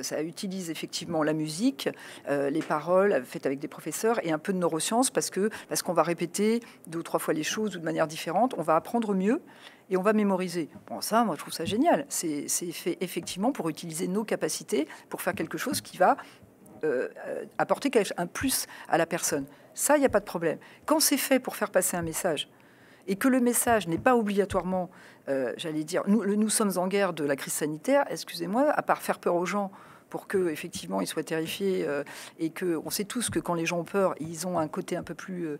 ça utilise effectivement la musique, les paroles faites avec des professeurs et un peu de neurosciences parce qu'on va répéter 2 ou 3 fois les choses ou de manière différente, on va apprendre mieux et on va mémoriser. Bon, ça, moi, je trouve ça génial. C'est fait effectivement pour utiliser nos capacités pour faire quelque chose qui va apporter un plus à la personne. Ça, il n'y a pas de problème. Quand c'est fait pour faire passer un message et que le message n'est pas obligatoirement, j'allais dire, nous sommes en guerre de la crise sanitaire, excusez-moi, à part faire peur aux gens pour qu'effectivement ils soient terrifiés et qu'on sait tous que quand les gens ont peur, ils ont un côté un peu plus...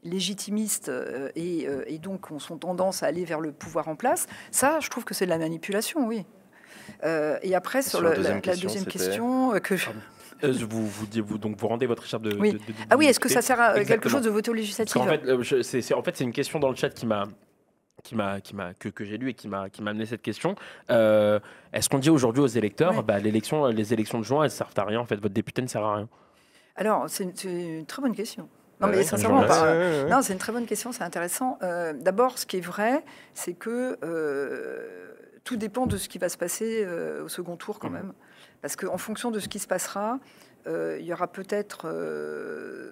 légitimiste et donc ont tendance à aller vers le pouvoir en place. Ça, je trouve que c'est de la manipulation, oui. Et après, sur la deuxième question que je... vous rendez votre écharpe de... Oui. Oui, est-ce que ça sert à quelque chose de voter aux législatives? En fait, c'est une question dans le chat que j'ai lu et qui m'a amené cette question. Est-ce qu'on dit aujourd'hui aux électeurs, les élections de juin, elles ne servent à rien, en fait, votre député ne sert à rien? Alors, c'est une très bonne question. Non, mais sincèrement, non, c'est une très bonne question, c'est intéressant. D'abord, ce qui est vrai, c'est que tout dépend de ce qui va se passer au second tour, quand même. Parce qu'en fonction de ce qui se passera, il y aura peut-être...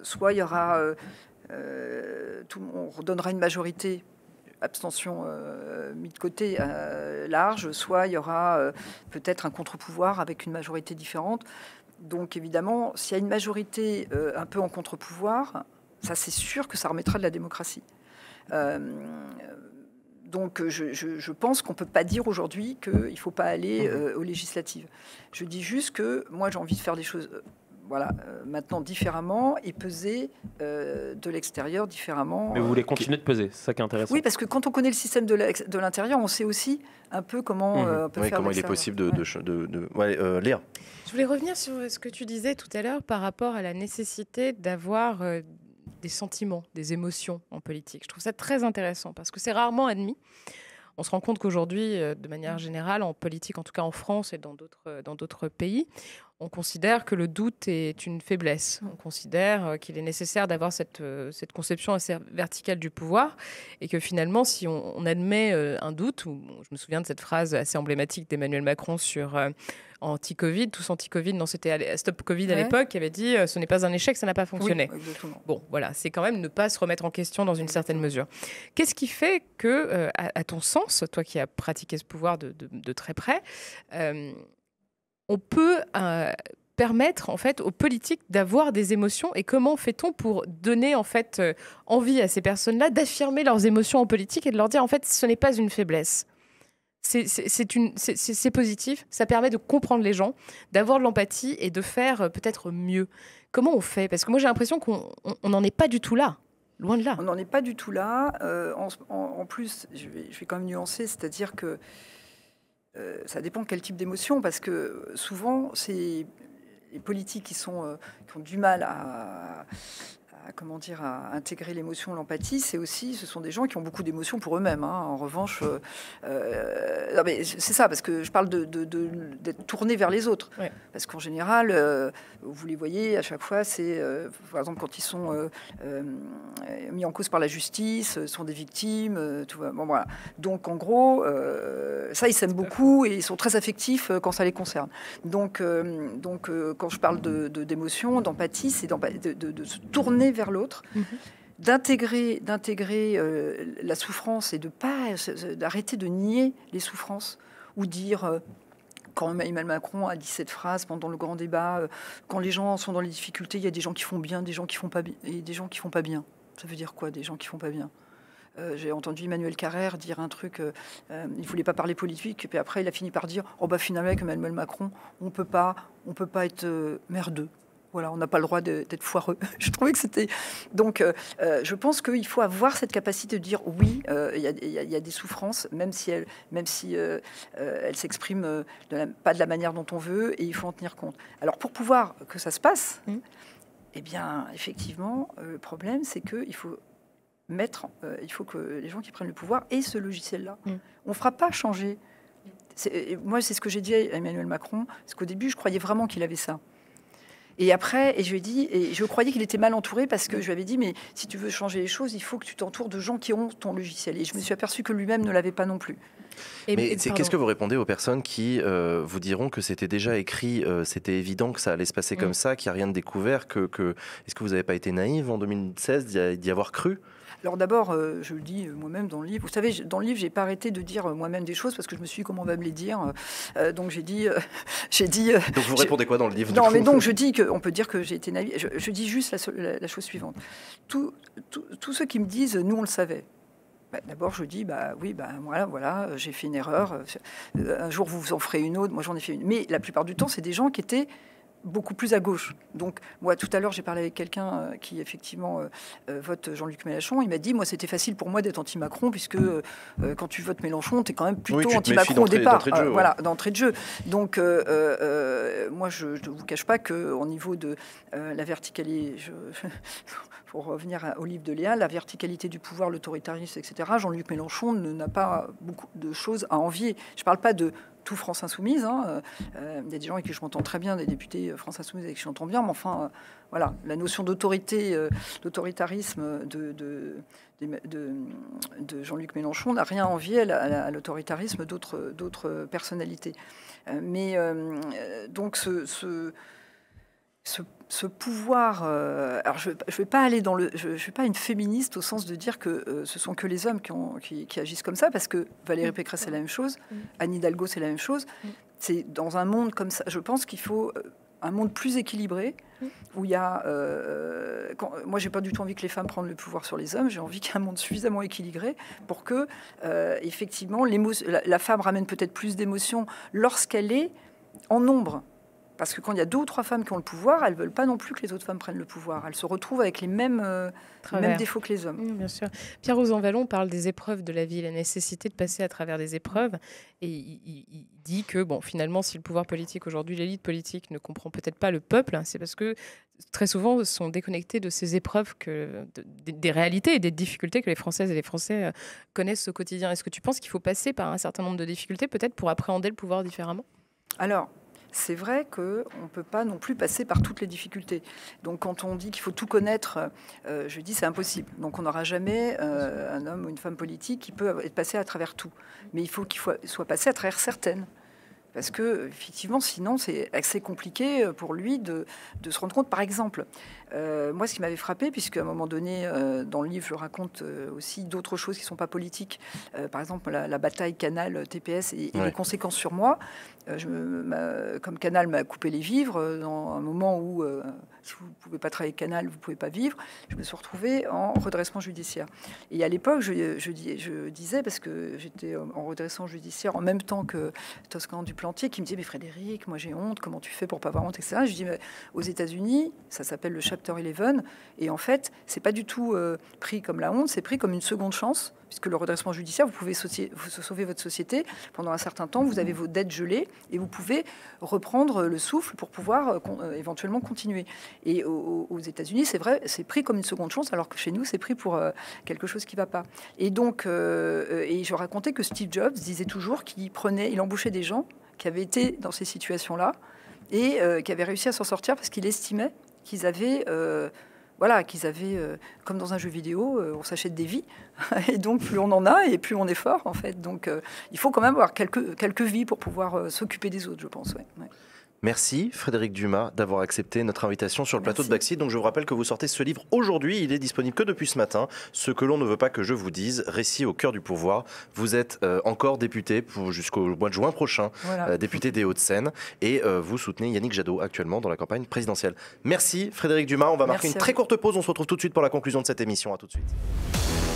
soit il y aura... on redonnera une majorité, abstention mis de côté large, soit il y aura peut-être un contre-pouvoir avec une majorité différente. Donc, évidemment, s'il y a une majorité un peu en contre-pouvoir... ça, c'est sûr que ça remettra de la démocratie. Donc, je pense qu'on ne peut pas dire aujourd'hui qu'il ne faut pas aller aux législatives. Je dis juste que moi, j'ai envie de faire des choses maintenant différemment et peser de l'extérieur différemment. Mais vous voulez continuer de peser, c'est ça qui est intéressant. Oui, parce que quand on connaît le système de l'intérieur, on sait aussi un peu comment on peut faire. Comment il est possible de Léa. Je voulais revenir sur ce que tu disais tout à l'heure par rapport à la nécessité d'avoir... des sentiments, des émotions en politique. Je trouve ça très intéressant parce que c'est rarement admis. On se rend compte qu'aujourd'hui, de manière générale, en politique, en tout cas en France et dans d'autres pays, on considère que le doute est une faiblesse. On considère qu'il est nécessaire d'avoir cette conception assez verticale du pouvoir et que finalement, si on admet un doute, je me souviens de cette phrase assez emblématique d'Emmanuel Macron sur anti-Covid, tous anti-Covid, non, c'était Stop Covid à l'époque, qui avait dit ce n'est pas un échec, ça n'a pas fonctionné. Oui, exactement. Bon, voilà, c'est quand même ne pas se remettre en question dans une certaine mesure. Qu'est-ce qui fait que, à ton sens, toi qui as pratiqué ce pouvoir de très près, on peut permettre en fait aux politiques d'avoir des émotions et comment fait-on pour donner en fait envie à ces personnes-là d'affirmer leurs émotions en politique et de leur dire en fait ce n'est pas une faiblesse. C'est positif, ça permet de comprendre les gens, d'avoir de l'empathie et de faire peut-être mieux. Comment on fait? Parce que moi j'ai l'impression qu'on n'en est pas du tout là, loin de là. On n'en est pas du tout là. En plus, je vais quand même nuancer, c'est-à-dire que ça dépend quel type d'émotion, parce que souvent, c'est les politiques qui ont du mal à intégrer l'émotion, l'empathie, ce sont des gens qui ont beaucoup d'émotions pour eux-mêmes. En revanche, non, mais c'est ça, parce que je parle d'être tourné vers les autres. Ouais. Parce qu'en général, vous les voyez, à chaque fois, c'est, par exemple, quand ils sont mis en cause par la justice, sont des victimes, tout va. Bon, voilà. Donc, en gros, ça, ils s'aiment beaucoup et ils sont très affectifs quand ça les concerne. Donc, quand je parle d'émotion, d'empathie, c'est de se tourner vers l'autre, d'intégrer la souffrance et d'arrêter de nier les souffrances ou dire quand Emmanuel Macron a dit cette phrase pendant le grand débat, quand les gens sont dans les difficultés, il y a des gens qui font bien, des gens qui font pas bien et des gens qui font pas bien. Ça veut dire quoi, des gens qui font pas bien? J'ai entendu Emmanuel Carrère dire un truc, il voulait pas parler politique, et puis après il a fini par dire finalement avec Emmanuel Macron, on peut pas être merdeux. Voilà, on n'a pas le droit d'être foireux. Je trouvais que c'était... Donc, je pense qu'il faut avoir cette capacité de dire oui, il y a des souffrances, même si elles s'expriment pas de la manière dont on veut, et il faut en tenir compte. Alors, pour pouvoir que ça se passe, eh bien, effectivement, le problème, c'est qu'il faut il faut que les gens qui prennent le pouvoir aient ce logiciel-là. On ne fera pas changer. Moi, c'est ce que j'ai dit à Emmanuel Macron, parce qu'au début, je croyais vraiment qu'il avait ça. Et après, je lui ai dit, et je croyais qu'il était mal entouré parce que je lui avais dit, mais si tu veux changer les choses, il faut que tu t'entoures de gens qui ont ton logiciel. Et je me suis aperçue que lui-même ne l'avait pas non plus. Mais qu'est-ce que vous répondez aux personnes qui vous diront que c'était déjà écrit, c'était évident que ça allait se passer comme ça, qu'il n'y a rien de découvert, est-ce que vous n'avez pas été naïve en 2016 d'y avoir cru? Alors d'abord, je le dis moi-même dans le livre. Vous savez, dans le livre, j'ai pas arrêté de dire moi-même des choses parce que je me suis dit comment on va me les dire. Donc j'ai dit. Donc vous répondez quoi dans le livre? Non, mais donc je dis qu'on peut dire que j'ai été naïve. Je dis juste la chose suivante. Tous ceux qui me disent, nous on le savait. D'abord, je dis, voilà, j'ai fait une erreur. Un jour, vous en ferez une autre. Moi, j'en ai fait une. Mais la plupart du temps, c'est des gens qui étaient beaucoup plus à gauche. Donc, moi, tout à l'heure, j'ai parlé avec quelqu'un qui, effectivement, vote Jean-Luc Mélenchon. Il m'a dit, moi, c'était facile pour moi d'être anti-Macron, puisque quand tu votes Mélenchon, tu es quand même plutôt anti-Macron au départ. Voilà, d'entrée de jeu. Donc, moi, je ne vous cache pas qu'au niveau de la verticalité, pour revenir au livre de Léa, la verticalité du pouvoir, l'autoritarisme, etc., Jean-Luc Mélenchon n'a pas beaucoup de choses à envier. Je ne parle pas de tout France Insoumise. Il y a des gens avec qui je m'entends très bien, des députés France Insoumise avec qui je m'entends bien, mais enfin, voilà, la notion d'autorité, d'autoritarisme de Jean-Luc Mélenchon n'a rien à envier à l'autoritarisme d'autres personnalités. Donc ce pouvoir, alors je vais pas aller je suis pas une féministe au sens de dire que ce sont que les hommes qui agissent comme ça, parce que Valérie Pécresse c'est la même chose, Anne Hidalgo c'est la même chose. C'est dans un monde comme ça, je pense qu'il faut un monde plus équilibré où il y a. Moi, j'ai pas du tout envie que les femmes prennent le pouvoir sur les hommes. J'ai envie qu'il y ait un monde suffisamment équilibré pour que, effectivement, la femme ramène peut-être plus d'émotions lorsqu'elle est en nombre. Parce que quand il y a 2 ou 3 femmes qui ont le pouvoir, elles ne veulent pas non plus que les autres femmes prennent le pouvoir. Elles se retrouvent avec les mêmes défauts que les hommes. Bien sûr. Pierre Rosanvallon parle des épreuves de la vie, la nécessité de passer à travers des épreuves. Et il dit que, finalement, si le pouvoir politique aujourd'hui, l'élite politique ne comprend peut-être pas le peuple, c'est parce que très souvent sont déconnectés de ces épreuves, des réalités et des difficultés que les Françaises et les Français connaissent au quotidien. Est-ce que tu penses qu'il faut passer par un certain nombre de difficultés, peut-être pour appréhender le pouvoir différemment? Alors, c'est vrai qu'on ne peut pas non plus passer par toutes les difficultés. Donc quand on dit qu'il faut tout connaître, je dis c'est impossible. Donc on n'aura jamais un homme ou une femme politique qui peut être passé à travers tout. Mais il faut qu'il soit passé à travers certaines. parce que effectivement, sinon, c'est assez compliqué pour lui de se rendre compte. Par exemple, moi, ce qui m'avait frappé, puisqu'à un moment donné, dans le livre, je raconte aussi d'autres choses qui ne sont pas politiques, par exemple la bataille Canal-TPS et les conséquences sur moi. Comme Canal m'a coupé les vivres, dans un moment où, si vous ne pouvez pas travailler avec Canal, vous ne pouvez pas vivre, je me suis retrouvée en redressement judiciaire. Et à l'époque, je disais, parce que j'étais en redressement judiciaire en même temps que Toscan Duplantier, qui me disait, mais Frédéric, moi j'ai honte, comment tu fais pour pas avoir honte, etc. Je dis, mais aux États-Unis, ça s'appelle le Chapter 11, et en fait, c'est pas du tout pris comme la honte, c'est pris comme une seconde chance, puisque le redressement judiciaire, vous pouvez sauver votre société pendant un certain temps, vous avez vos dettes gelées, et vous pouvez reprendre le souffle pour pouvoir éventuellement continuer. Et aux États-Unis, c'est vrai, c'est pris comme une seconde chance, alors que chez nous, c'est pris pour quelque chose qui ne va pas. Et donc, et je racontais que Steve Jobs disait toujours qu'il embauchait des gens qui avaient été dans ces situations-là et qui avaient réussi à s'en sortir parce qu'il estimait qu'ils avaient... comme dans un jeu vidéo, on s'achète des vies, et donc plus on en a, et plus on est fort, en fait. Donc il faut quand même avoir quelques vies pour pouvoir s'occuper des autres, je pense. Ouais. Merci Frédéric Dumas d'avoir accepté notre invitation sur le plateau de Backseat. Donc je vous rappelle que vous sortez ce livre aujourd'hui, il est disponible que depuis ce matin. Ce que l'on ne veut pas que je vous dise, récit au cœur du pouvoir. Vous êtes encore député jusqu'au mois de juin prochain, député des Hauts-de-Seine, et vous soutenez Yannick Jadot actuellement dans la campagne présidentielle. Merci Frédéric Dumas, on va marquer une très courte pause, on se retrouve tout de suite pour la conclusion de cette émission. À tout de suite.